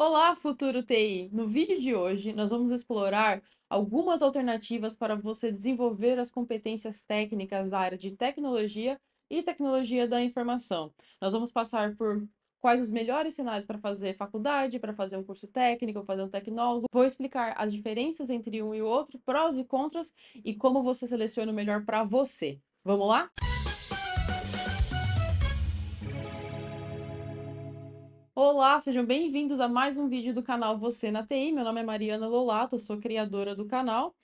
Olá, futuro TI! No vídeo de hoje, nós vamos explorar algumas alternativas para você desenvolver as competências técnicas da área de tecnologia e tecnologia da informação. Nós vamos passar por quais os melhores cenários para fazer faculdade, para fazer um curso técnico, fazer um tecnólogo. Vou explicar as diferenças entre um e o outro, prós e contras e como você seleciona o melhor para você. Vamos lá? Olá, sejam bem-vindos a mais um vídeo do canal Você na TI. Meu nome é Mariana Lolato, sou criadora do canal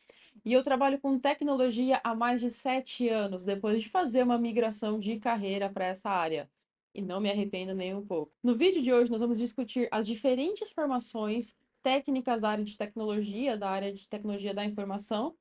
e eu trabalho com tecnologia há mais de 7 anos, depois de fazer uma migração de carreira para essa área. E não me arrependo nem um pouco. No vídeo de hoje, nós vamos discutir as diferentes formações técnicas da área de tecnologia da informação,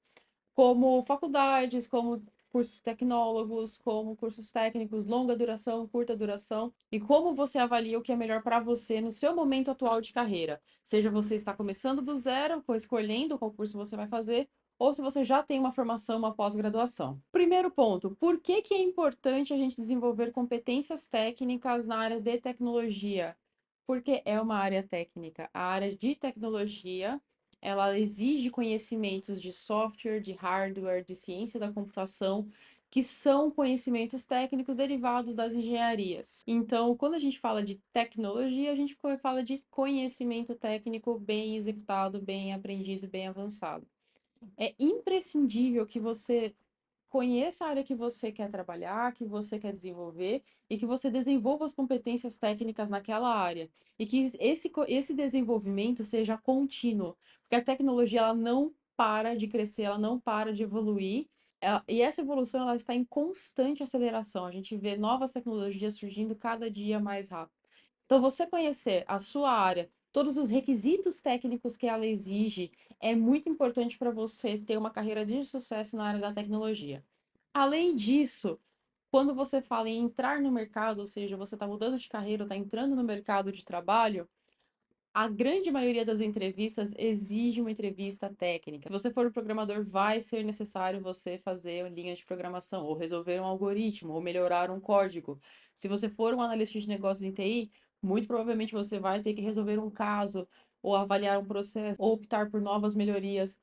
como faculdades, como cursos tecnólogos, como cursos técnicos, longa duração, curta duração, e como você avalia o que é melhor para você no seu momento atual de carreira. Seja você está começando do zero, escolhendo qual curso você vai fazer, ou se você já tem uma formação, uma pós-graduação. Primeiro ponto, por que que é importante a gente desenvolver competências técnicas na área de tecnologia? Porque é uma área técnica. A área de tecnologia ela exige conhecimentos de software, de hardware, de ciência da computação, que são conhecimentos técnicos derivados das engenharias. Então, quando a gente fala de tecnologia, a gente fala de conhecimento técnico bem executado, bem aprendido, bem avançado. É imprescindível que você conheça a área que você quer trabalhar, que você quer desenvolver e que você desenvolva as competências técnicas naquela área. E que esse desenvolvimento seja contínuo, porque a tecnologia ela não para de crescer, ela não para de evoluir. E essa evolução ela está em constante aceleração. A gente vê novas tecnologias surgindo cada dia mais rápido. Então, você conhecer a sua área, todos os requisitos técnicos que ela exige, é muito importante para você ter uma carreira de sucesso na área da tecnologia. Além disso, quando você fala em entrar no mercado, ou seja, você está mudando de carreira, está entrando no mercado de trabalho, a grande maioria das entrevistas exige uma entrevista técnica. Se você for um programador, vai ser necessário você fazer linhas de programação, ou resolver um algoritmo, ou melhorar um código. Se você for um analista de negócios em TI, muito provavelmente você vai ter que resolver um caso, ou avaliar um processo, ou optar por novas melhorias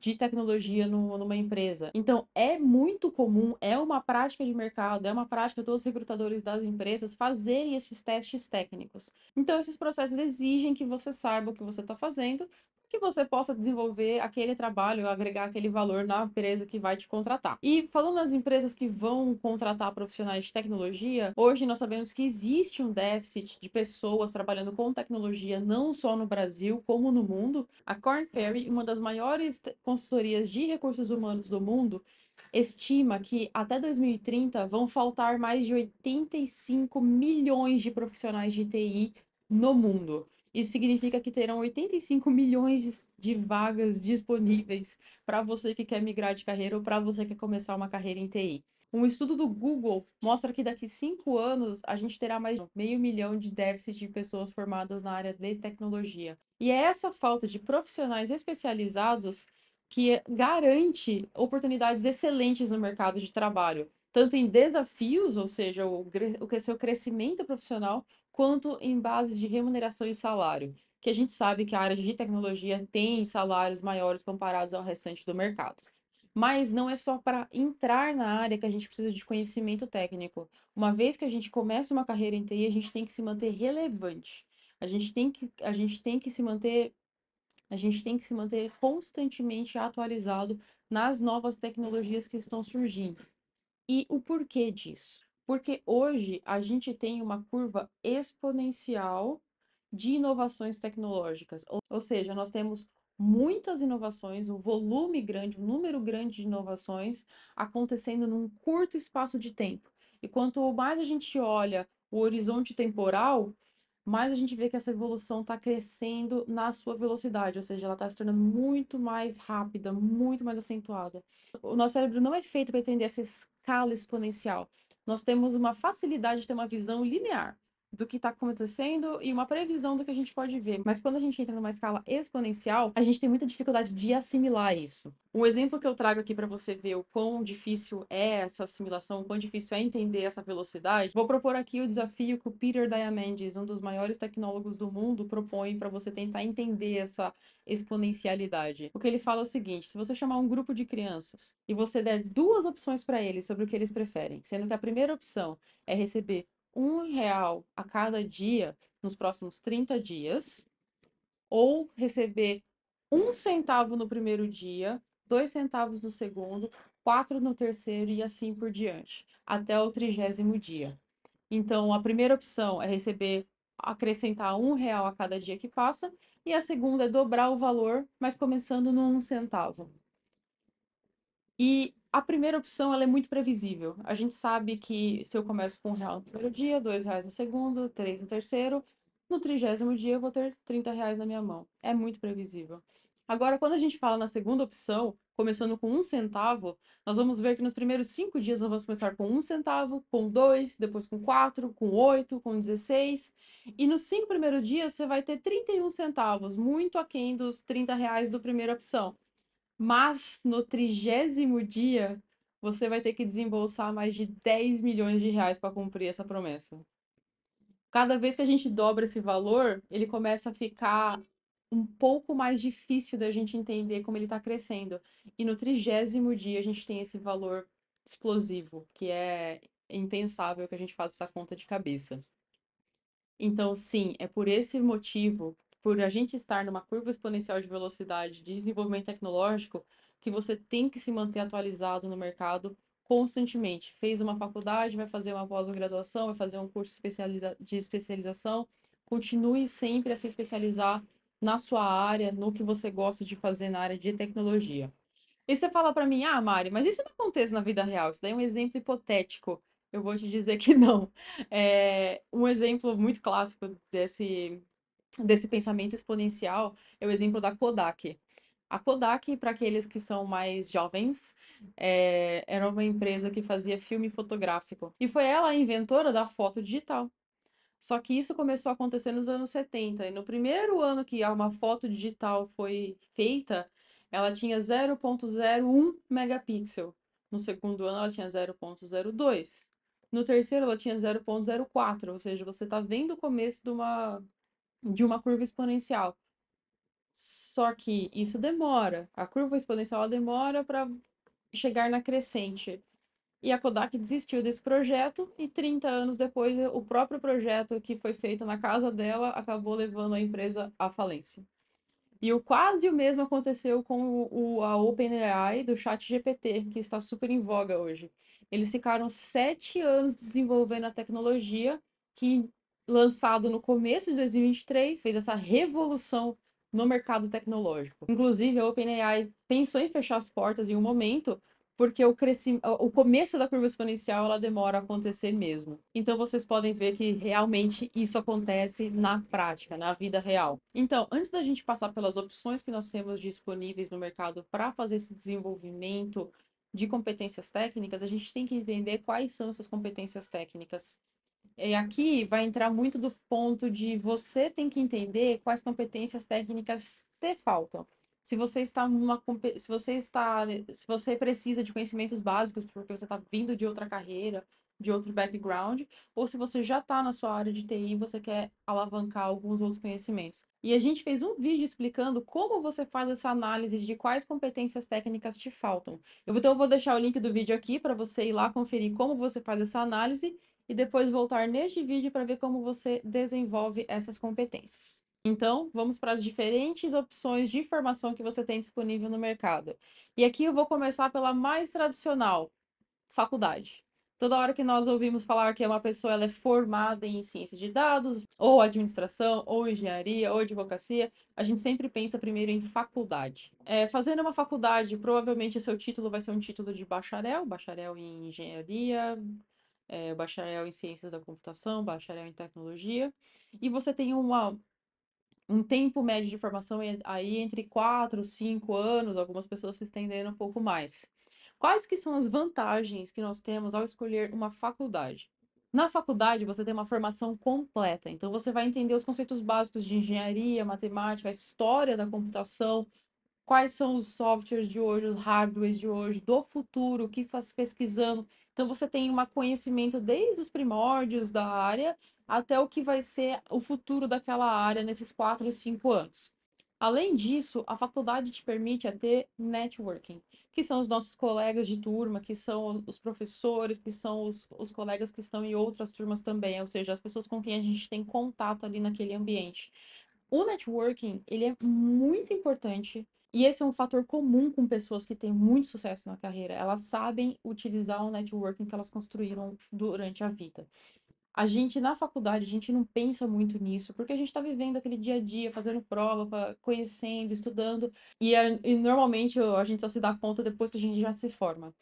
de tecnologia numa empresa. Então, é muito comum, é uma prática de mercado, é uma prática dos recrutadores das empresas fazerem esses testes técnicos. Então, esses processos exigem que você saiba o que você está fazendo, que você possa desenvolver aquele trabalho, agregar aquele valor na empresa que vai te contratar. E falando nas empresas que vão contratar profissionais de tecnologia, hoje nós sabemos que existe um déficit de pessoas trabalhando com tecnologia, não só no Brasil, como no mundo. A Korn Ferry, uma das maiores consultorias de recursos humanos do mundo, estima que até 2030 vão faltar mais de 85 milhões de profissionais de TI no mundo. Isso significa que terão 85 milhões de vagas disponíveis para você que quer migrar de carreira ou para você que quer começar uma carreira em TI. Um estudo do Google mostra que daqui 5 anos a gente terá mais de meio milhão de déficit de pessoas formadas na área de tecnologia. E é essa falta de profissionais especializados que garante oportunidades excelentes no mercado de trabalho, tanto em desafios, ou seja, o seu crescimento profissional, quanto em bases de remuneração e salário, que a gente sabe que a área de tecnologia tem salários maiores comparados ao restante do mercado. Mas não é só para entrar na área que a gente precisa de conhecimento técnico. Uma vez que a gente começa uma carreira em TI, a gente tem que se manter relevante. A gente tem que se manter constantemente atualizado nas novas tecnologias que estão surgindo. E o porquê disso? Porque hoje a gente tem uma curva exponencial de inovações tecnológicas. Ou seja, nós temos muitas inovações, um volume grande, um número grande de inovações acontecendo num curto espaço de tempo. E quanto mais a gente olha o horizonte temporal, mais a gente vê que essa evolução está crescendo na sua velocidade, ou seja, ela está se tornando muito mais rápida, muito mais acentuada. O nosso cérebro não é feito para entender essa escala exponencial. Nós temos uma facilidade de ter uma visão linear. do que está acontecendo e uma previsão do que a gente pode ver. Mas quando a gente entra numa escala exponencial, a gente tem muita dificuldade de assimilar isso. Um exemplo que eu trago aqui para você ver o quão difícil é essa assimilação, o quão difícil é entender essa velocidade, vou propor aqui o desafio que o Peter Diamandis, um dos maiores tecnólogos do mundo, propõe para você tentar entender essa exponencialidade. O que ele fala é o seguinte: se você chamar um grupo de crianças e você der duas opções para eles sobre o que eles preferem, sendo que a primeira opção é receber R$ 1 a cada dia nos próximos 30 dias, ou receber 1 centavo no primeiro dia, 2 centavos no segundo, 4 no terceiro e assim por diante, até o 30º dia. Então, a primeira opção é receber, acrescentar R$ 1 a cada dia que passa, e a segunda é dobrar o valor, mas começando no 1 centavo. E a primeira opção, ela é muito previsível. A gente sabe que se eu começo com R$ 1 no primeiro dia, R$ 2 no segundo, 3 no terceiro, no 30º dia eu vou ter R$ 30 na minha mão. É muito previsível. Agora, quando a gente fala na segunda opção, começando com 1 centavo, nós vamos ver que nos primeiros 5 dias nós vamos começar com 1 centavo, com 2, depois com 4, com 8, com 16. E nos 5 primeiros dias você vai ter 31 centavos, muito aquém dos R$ 30 do primeira opção. Mas no 30º dia, você vai ter que desembolsar mais de R$ 10 milhões para cumprir essa promessa. Cada vez que a gente dobra esse valor, ele começa a ficar um pouco mais difícil da gente entender como ele está crescendo. E no 30º dia, a gente tem esse valor explosivo, que é impensável que a gente faça essa conta de cabeça. Então, sim, é por esse motivo, por a gente estar numa curva exponencial de velocidade de desenvolvimento tecnológico, que você tem que se manter atualizado no mercado constantemente. Fez uma faculdade, vai fazer uma pós-graduação, vai fazer um curso de especialização, continue sempre a se especializar na sua área, no que você gosta de fazer na área de tecnologia. E você fala pra mim, ah, Mari, mas isso não acontece na vida real, isso daí é um exemplo hipotético. Eu vou te dizer que não. Um exemplo muito clássico desse pensamento exponencial é o exemplo da Kodak. A Kodak, para aqueles que são mais jovens, era uma empresa que fazia filme fotográfico. E foi ela a inventora da foto digital. Só que isso começou a acontecer nos anos 70. E no primeiro ano que uma foto digital foi feita, ela tinha 0,01 megapixel. No segundo ano, ela tinha 0,02. No terceiro, ela tinha 0,04. Ou seja, você está vendo o começo de uma curva exponencial. Só que isso demora. A curva exponencial ela demora para chegar na crescente. E a Kodak desistiu desse projeto e 30 anos depois o próprio projeto que foi feito na casa dela acabou levando a empresa à falência. E quase o mesmo aconteceu com a OpenAI do ChatGPT, que está super em voga hoje. Eles ficaram 7 anos desenvolvendo a tecnologia que, lançado no começo de 2023, fez essa revolução no mercado tecnológico. Inclusive, a OpenAI pensou em fechar as portas em um momento, porque o começo da curva exponencial ela demora a acontecer mesmo. Então vocês podem ver que realmente isso acontece na prática, na vida real. Então, antes da gente passar pelas opções que nós temos disponíveis no mercado para fazer esse desenvolvimento de competências técnicas, a gente tem que entender quais são essas competências técnicas. E aqui vai entrar muito do ponto de você tem que entender quais competências técnicas te faltam. Se você precisa de conhecimentos básicos porque você está vindo de outra carreira, de outro background, ou se você já está na sua área de TI e você quer alavancar alguns outros conhecimentos. E a gente fez um vídeo explicando como você faz essa análise de quais competências técnicas te faltam. Então eu vou deixar o link do vídeo aqui para você ir lá conferir como você faz essa análise e depois voltar neste vídeo para ver como você desenvolve essas competências. Então, vamos para as diferentes opções de formação que você tem disponível no mercado. E aqui eu vou começar pela mais tradicional, faculdade. Toda hora que nós ouvimos falar que uma pessoa ela é formada em ciência de dados, ou administração, ou engenharia, ou advocacia, a gente sempre pensa primeiro em faculdade. Fazendo uma faculdade, provavelmente seu título vai ser um título de bacharel em engenharia, bacharel em ciências da computação, bacharel em tecnologia, e você tem um tempo médio de formação aí entre 4 e 5 anos, algumas pessoas se estendendo um pouco mais. Quais que são as vantagens que nós temos ao escolher uma faculdade? Na faculdade, você tem uma formação completa, então você vai entender os conceitos básicos de engenharia, matemática, a história da computação, quais são os softwares de hoje, os hardwares de hoje, do futuro, o que está se pesquisando. Então você tem um conhecimento desde os primórdios da área até o que vai ser o futuro daquela área nesses 4 e 5 anos. Além disso, a faculdade te permite ter networking, que são os nossos colegas de turma, que são os professores, que são os colegas que estão em outras turmas também, ou seja, as pessoas com quem a gente tem contato ali naquele ambiente. O networking, ele é muito importante e esse é um fator comum com pessoas que têm muito sucesso na carreira. Elas sabem utilizar o networking que elas construíram durante a vida. A gente, na faculdade, a gente não pensa muito nisso, porque a gente está vivendo aquele dia a dia, fazendo prova, conhecendo, estudando, e normalmente a gente só se dá conta depois que a gente já se forma.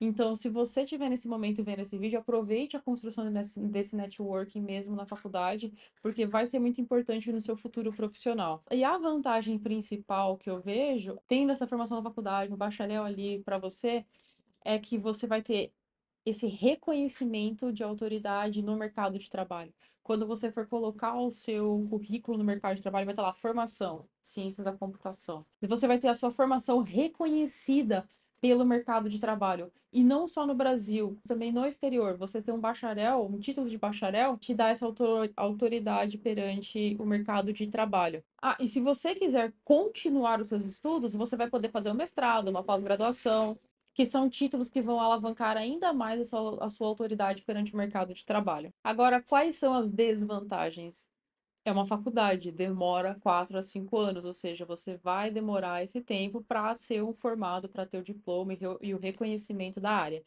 Então, se você estiver nesse momento vendo esse vídeo, aproveite a construção desse networking mesmo na faculdade, porque vai ser muito importante no seu futuro profissional. E a vantagem principal que eu vejo, tendo essa formação na faculdade, um bacharel ali para você, é que você vai ter esse reconhecimento de autoridade no mercado de trabalho. Quando você for colocar o seu currículo no mercado de trabalho, vai estar lá formação, ciências da computação. E você vai ter a sua formação reconhecida pelo mercado de trabalho. E não só no Brasil, também no exterior. Você ter um bacharel, um título de bacharel, te dá essa autoridade perante o mercado de trabalho. Ah, e se você quiser continuar os seus estudos, você vai poder fazer um mestrado, uma pós-graduação, que são títulos que vão alavancar ainda mais a sua autoridade perante o mercado de trabalho. Agora, quais são as desvantagens? É uma faculdade, demora 4 a 5 anos, ou seja, você vai demorar esse tempo para ser um formado, para ter o diploma e o reconhecimento da área.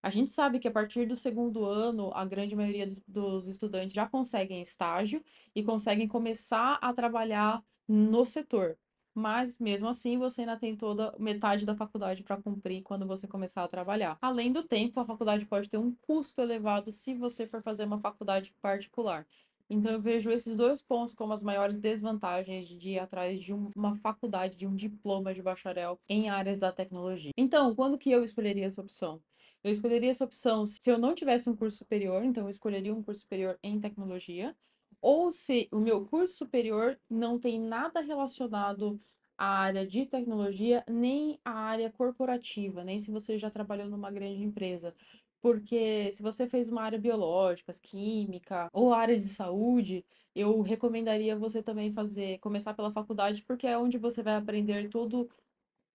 A gente sabe que a partir do segundo ano, a grande maioria dos estudantes já conseguem estágio e conseguem começar a trabalhar no setor. Mas mesmo assim, você ainda tem toda metade da faculdade para cumprir quando você começar a trabalhar. Além do tempo, a faculdade pode ter um custo elevado se você for fazer uma faculdade particular. Então, eu vejo esses dois pontos como as maiores desvantagens de ir atrás de uma faculdade, de um diploma de bacharel em áreas da tecnologia. Então, quando que eu escolheria essa opção? Eu escolheria essa opção se eu não tivesse um curso superior, então eu escolheria um curso superior em tecnologia, ou se o meu curso superior não tem nada relacionado à área de tecnologia, nem à área corporativa, nem se você já trabalhou numa grande empresa. Porque se você fez uma área biológica, química ou área de saúde, eu recomendaria você também começar pela faculdade, porque é onde você vai aprender todo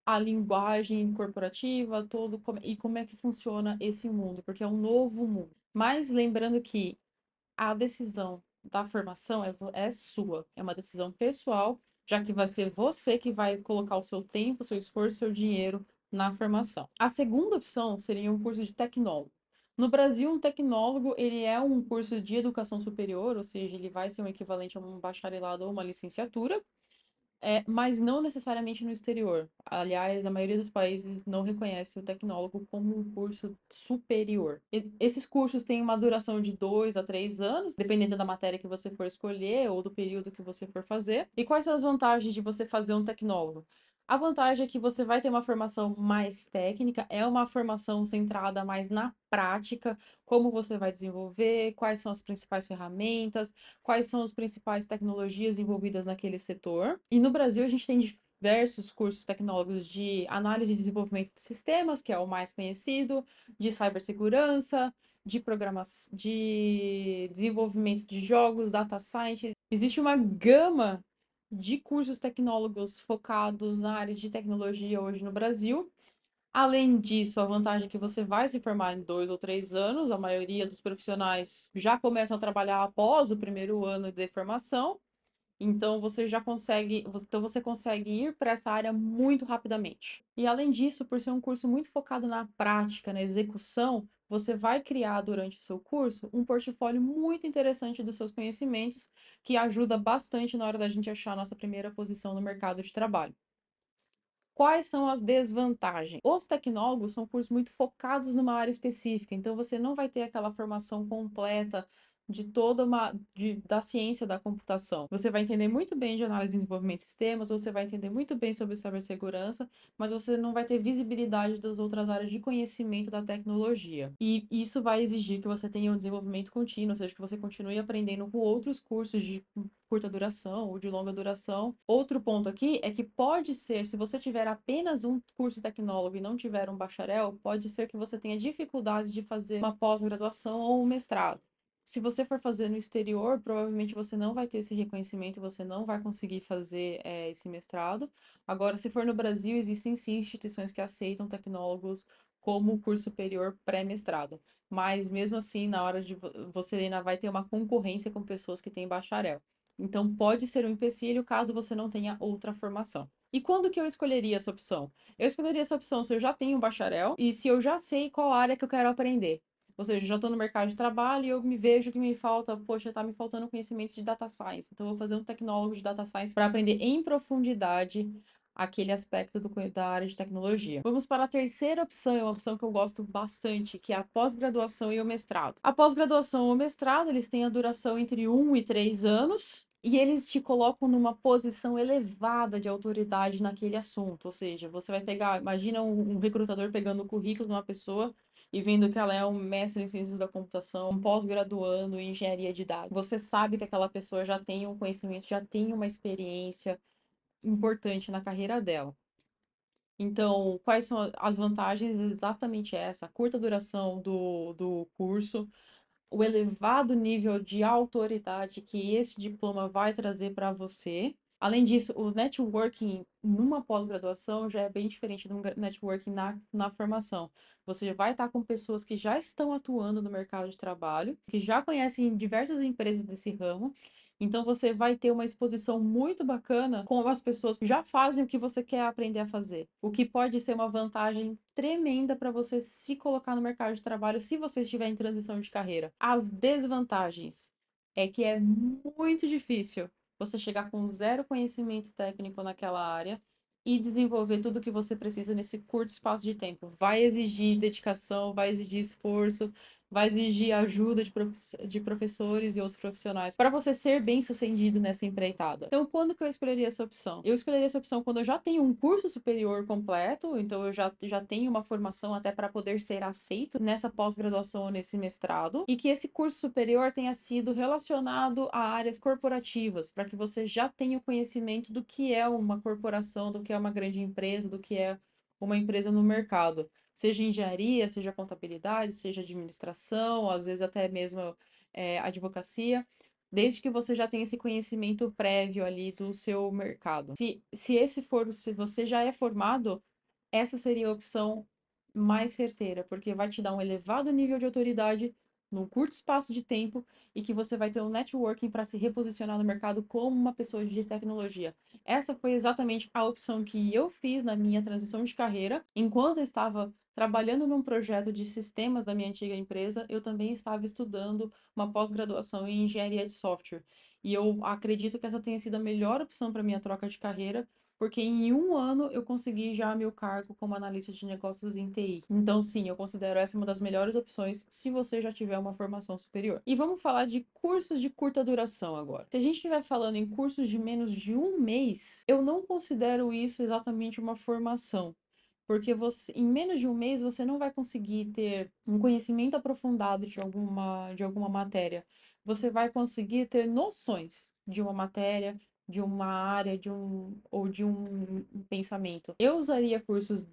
a linguagem corporativa, e como é que funciona esse mundo, porque é um novo mundo. Mas lembrando que a decisão da formação é sua, é uma decisão pessoal, já que vai ser você que vai colocar o seu tempo, seu esforço, seu dinheiro na formação. A segunda opção seria um curso de tecnólogo. No Brasil, um tecnólogo, ele é um curso de educação superior, ou seja, ele vai ser um equivalente a um bacharelado ou uma licenciatura, mas não necessariamente no exterior. Aliás, a maioria dos países não reconhece o tecnólogo como um curso superior. Esses cursos têm uma duração de 2 a 3 anos, dependendo da matéria que você for escolher ou do período que você for fazer. E quais são as vantagens de você fazer um tecnólogo? A vantagem é que você vai ter uma formação mais técnica, é uma formação centrada mais na prática, como você vai desenvolver, quais são as principais ferramentas, quais são as principais tecnologias envolvidas naquele setor. E no Brasil, a gente tem diversos cursos tecnólogos de análise e desenvolvimento de sistemas, que é o mais conhecido, de cibersegurança, de desenvolvimento de jogos, data science. Existe uma gama de cursos tecnólogos focados na área de tecnologia hoje no Brasil. Além disso, a vantagem é que você vai se formar em 2 ou 3 anos. A maioria dos profissionais já começam a trabalhar após o primeiro ano de formação. Então você consegue ir para essa área muito rapidamente. E além disso, por ser um curso muito focado na prática, na execução, você vai criar durante o seu curso um portfólio muito interessante dos seus conhecimentos, que ajuda bastante na hora da gente achar a nossa primeira posição no mercado de trabalho. Quais são as desvantagens? Os tecnólogos são cursos muito focados numa área específica, então você não vai ter aquela formação completa de da ciência da computação. Você vai entender muito bem de análise e desenvolvimento de sistemas, você vai entender muito bem sobre cibersegurança, mas você não vai ter visibilidade das outras áreas de conhecimento da tecnologia. E isso vai exigir que você tenha um desenvolvimento contínuo, ou seja, que você continue aprendendo com outros cursos de curta duração ou de longa duração. Outro ponto aqui é que pode ser, se você tiver apenas um curso tecnólogo e não tiver um bacharel, pode ser que você tenha dificuldade de fazer uma pós-graduação ou um mestrado. Se você for fazer no exterior, provavelmente você não vai ter esse reconhecimento, você não vai conseguir fazer esse mestrado. Agora, se for no Brasil, existem sim instituições que aceitam tecnólogos como curso superior pré-mestrado. Mas mesmo assim, na hora de você ainda vai ter uma concorrência com pessoas que têm bacharel. Então, pode ser um empecilho caso você não tenha outra formação. E quando que eu escolheria essa opção? Eu escolheria essa opção se eu já tenho um bacharel e se eu já sei qual área que eu quero aprender. Ou seja, já estou no mercado de trabalho e eu me vejo que me falta, poxa, tá me faltando conhecimento de data science. Então, eu vou fazer um tecnólogo de data science para aprender em profundidade aquele aspecto da área de tecnologia. Vamos para a terceira opção, é uma opção que eu gosto bastante, que é a pós-graduação e o mestrado. A pós-graduação e o mestrado, eles têm a duração entre 1 e 3 anos. E eles te colocam numa posição elevada de autoridade naquele assunto. Ou seja, você vai pegar, imagina um recrutador pegando o currículo de uma pessoa e vendo que ela é um mestre em ciências da computação, um pós-graduando em engenharia de dados. Você sabe que aquela pessoa já tem um conhecimento, já tem uma experiência importante na carreira dela. Então, quais são as vantagens? Exatamente essa, a curta duração do curso, o elevado nível de autoridade que esse diploma vai trazer para você. Além disso, o networking numa pós-graduação já é bem diferente do networking na formação. Você já vai estar com pessoas que já estão atuando no mercado de trabalho, que já conhecem diversas empresas desse ramo. Então, você vai ter uma exposição muito bacana com as pessoas que já fazem o que você quer aprender a fazer. O que pode ser uma vantagem tremenda para você se colocar no mercado de trabalho se você estiver em transição de carreira. As desvantagens é que é muito difícil você chegar com zero conhecimento técnico naquela área e desenvolver tudo o que você precisa nesse curto espaço de tempo. Vai exigir dedicação, vai exigir esforço, vai exigir ajuda de professores e outros profissionais para você ser bem sucedido nessa empreitada. Então, quando que eu escolheria essa opção? Eu escolheria essa opção quando eu já tenho um curso superior completo, então eu já tenho uma formação até para poder ser aceito nessa pós-graduação ou nesse mestrado, e que esse curso superior tenha sido relacionado a áreas corporativas, para que você já tenha o conhecimento do que é uma corporação, do que é uma grande empresa, do que é uma empresa no mercado, seja engenharia, seja contabilidade, seja administração, às vezes até mesmo advocacia, desde que você já tenha esse conhecimento prévio ali do seu mercado. Se você já é formado, essa seria a opção mais certeira, porque vai te dar um elevado nível de autoridade num curto espaço de tempo e que você vai ter um networking para se reposicionar no mercado como uma pessoa de tecnologia. Essa foi exatamente a opção que eu fiz na minha transição de carreira. Enquanto eu estava trabalhando num projeto de sistemas da minha antiga empresa, eu também estava estudando uma pós-graduação em engenharia de software. E eu acredito que essa tenha sido a melhor opção para minha troca de carreira, porque em 1 ano eu consegui já meu cargo como analista de negócios em TI. Então, sim, eu considero essa uma das melhores opções se você já tiver uma formação superior. E vamos falar de cursos de curta duração agora. Se a gente estiver falando em cursos de menos de 1 mês, eu não considero isso exatamente uma formação. Porque você, em menos de 1 mês, você não vai conseguir ter um conhecimento aprofundado de alguma matéria. Você vai conseguir ter noções de uma matéria, de uma área, ou de um pensamento. Eu usaria cursos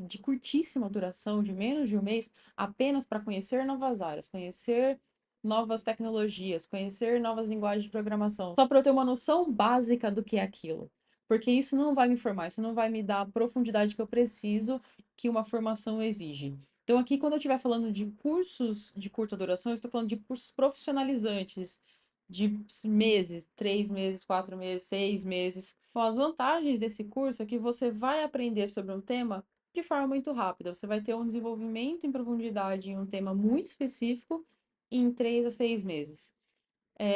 de curtíssima duração, de menos de 1 mês, apenas para conhecer novas áreas, conhecer novas tecnologias, conhecer novas linguagens de programação, só para eu ter uma noção básica do que é aquilo. Porque isso não vai me formar, isso não vai me dar a profundidade que eu preciso, que uma formação exige. Então, aqui, quando eu estiver falando de cursos de curta duração, eu estou falando de cursos profissionalizantes, de meses, 3 meses, 4 meses, 6 meses. Bom, as vantagens desse curso é que você vai aprender sobre um tema de forma muito rápida. Você vai ter um desenvolvimento em profundidade em um tema muito específico em 3 a 6 meses.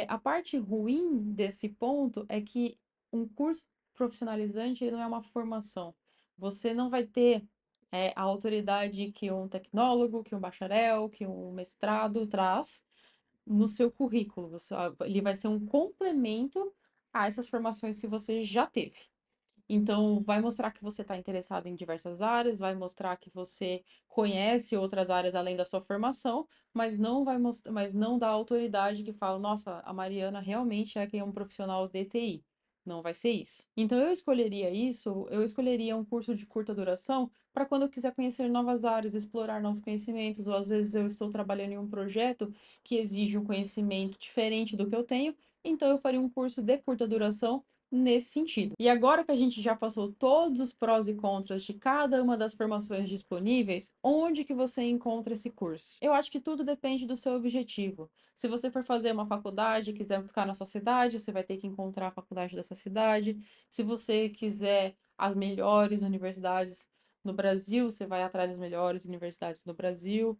A parte ruim desse ponto é que um curso profissionalizante ele não é uma formação. Você não vai ter a autoridade que um tecnólogo, que um bacharel, que um mestrado traz, no seu currículo. Ele vai ser um complemento a essas formações que você já teve. Então, vai mostrar que você está interessado em diversas áreas, vai mostrar que você conhece outras áreas além da sua formação, mas não vai mostrar, mas não dá autoridade que fala, nossa, a Mariana realmente é quem é um profissional de TI. Não vai ser isso. Então, eu escolheria um curso de curta duração para quando eu quiser conhecer novas áreas, explorar novos conhecimentos, ou às vezes eu estou trabalhando em um projeto que exige um conhecimento diferente do que eu tenho, então eu faria um curso de curta duração nesse sentido. E agora que a gente já passou todos os prós e contras de cada uma das formações disponíveis, onde que você encontra esse curso? Eu acho que tudo depende do seu objetivo. Se você for fazer uma faculdade e quiser ficar na sua cidade, você vai ter que encontrar a faculdade dessa cidade. Se você quiser as melhores universidades no Brasil, você vai atrás das melhores universidades no Brasil.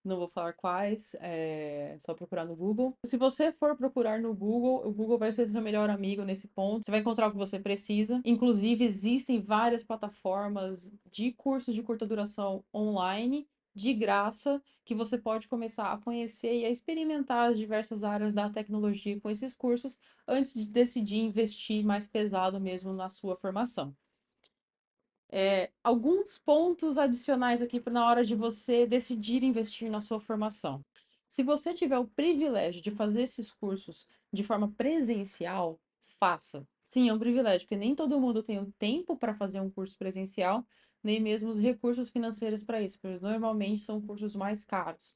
Não vou falar quais, é só procurar no Google. Se você for procurar no Google, o Google vai ser seu melhor amigo nesse ponto. Você vai encontrar o que você precisa. Inclusive, existem várias plataformas de cursos de curta duração online, de graça, que você pode começar a conhecer e a experimentar as diversas áreas da tecnologia com esses cursos antes de decidir investir mais pesado mesmo na sua formação. Alguns pontos adicionais aqui na hora de você decidir investir na sua formação. Se você tiver o privilégio de fazer esses cursos de forma presencial, faça. Sim, é um privilégio, porque nem todo mundo tem o tempo para fazer um curso presencial, nem mesmo os recursos financeiros para isso, pois normalmente são cursos mais caros.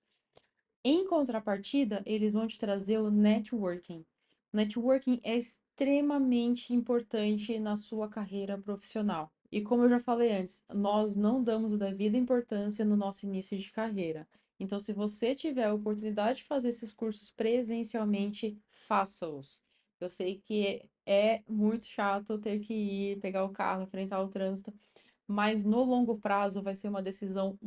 Em contrapartida, eles vão te trazer o networking. Networking é extremamente importante na sua carreira profissional. E como eu já falei antes, nós não damos a devida importância no nosso início de carreira. Então, se você tiver a oportunidade de fazer esses cursos presencialmente, faça-os. Eu sei que é muito chato ter que ir, pegar o carro, enfrentar o trânsito, mas no longo prazo vai ser uma decisão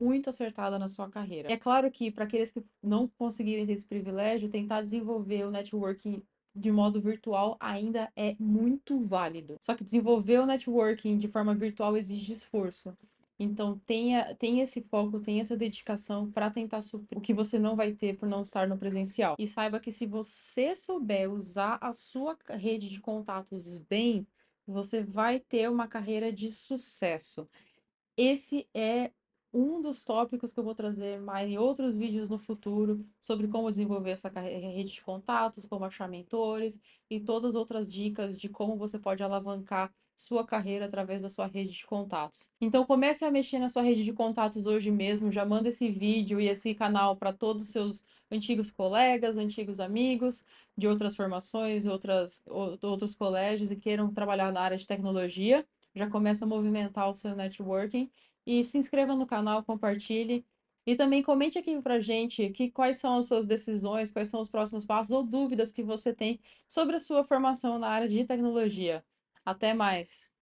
muito acertada na sua carreira. E é claro que para aqueles que não conseguirem ter esse privilégio, tentar desenvolver o networking de modo virtual ainda é muito válido. Só que desenvolver o networking de forma virtual exige esforço. Então tenha esse foco, tenha essa dedicação para tentar suprir o que você não vai ter por não estar no presencial. E saiba que se você souber usar a sua rede de contatos bem, você vai ter uma carreira de sucesso. Esse é um dos tópicos que eu vou trazer mais em outros vídeos no futuro sobre como desenvolver essa rede de contatos, como achar mentores e todas as outras dicas de como você pode alavancar sua carreira através da sua rede de contatos. Então comece a mexer na sua rede de contatos hoje mesmo, já manda esse vídeo e esse canal para todos os seus antigos colegas, antigos amigos de outras formações, outros colégios e queiram trabalhar na área de tecnologia. Já começa a movimentar o seu networking e se inscreva no canal, compartilhe e também comente aqui pra gente quais são as suas decisões, quais são os próximos passos ou dúvidas que você tem sobre a sua formação na área de tecnologia. Até mais!